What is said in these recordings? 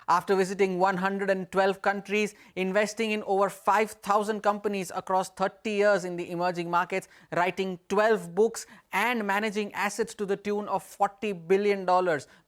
After visiting 112 countries, investing in over 5,000 companies across 30 years in the emerging markets, writing 12 books and managing assets to the tune of $40 billion,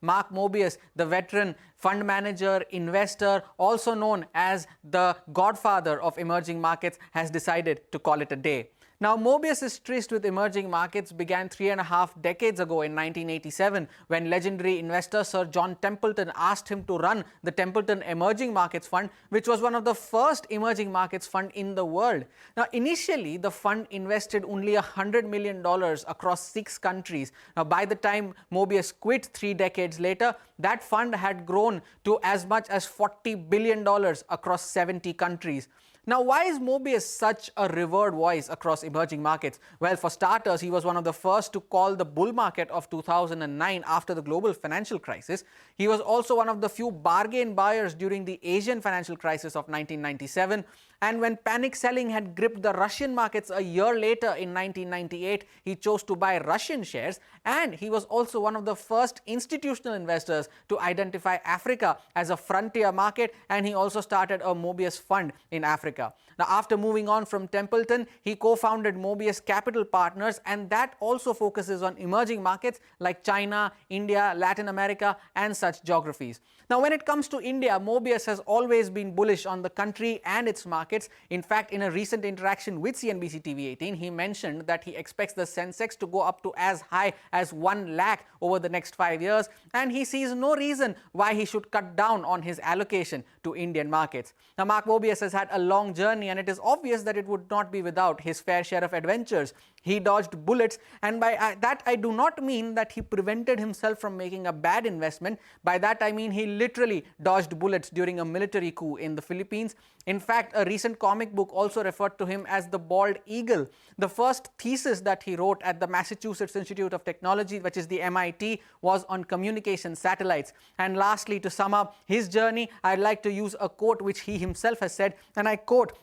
Mark Mobius, the veteran fund manager, investor, also known as the godfather of emerging markets, has decided to call it a day. Now, Mobius' tryst with emerging markets began 3.5 decades ago in 1987 when legendary investor Sir John Templeton asked him to run the Templeton Emerging Markets Fund, which was one of the first emerging markets fund in the world. Now, initially, the fund invested only $100 million across 6 countries. Now, by the time Mobius quit 3 decades later, that fund had grown to as much as $40 billion across 70 countries. Now, why is Mobius such a revered voice across emerging markets? Well, for starters, he was one of the first to call the bull market of 2009 after the global financial crisis. He was also one of the few bargain buyers during the Asian financial crisis of 1997. And when panic selling had gripped the Russian markets a year later in 1998, he chose to buy Russian shares. And he was also one of the first institutional investors to identify Africa as a frontier market. And he also started a Mobius fund in Africa. Now, after moving on from Templeton, he co-founded Mobius Capital Partners, and that also focuses on emerging markets like China, India, Latin America, and such geographies. Now, when it comes to India, Mobius has always been bullish on the country and its markets. In fact, in a recent interaction with CNBC-TV18, he mentioned that he expects the Sensex to go up to as high as 1 lakh over the next 5 years, and he sees no reason why he should cut down on his allocation to Indian markets. Now, Mark Mobius has had a long journey, and it is obvious that it would not be without his fair share of adventures. He dodged bullets, and by that I do not mean that he prevented himself from making a bad investment. By that I mean he literally dodged bullets during a military coup in the Philippines. In fact, a recent comic book also referred to him as the bald eagle. The first thesis that he wrote at the Massachusetts Institute of Technology, which is the MIT, was on communication satellites. And lastly, to sum up his journey, I'd like to use a quote which he himself has said, and I quote,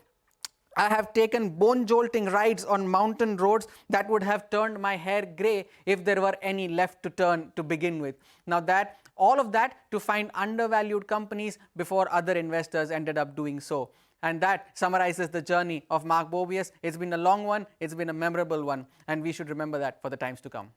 "I have taken bone-jolting rides on mountain roads that would have turned my hair grey if there were any left to turn to begin with." Now, all of that to find undervalued companies before other investors ended up doing so. And that summarizes the journey of Mark Mobius. It's been a long one, it's been a memorable one, and we should remember that for the times to come.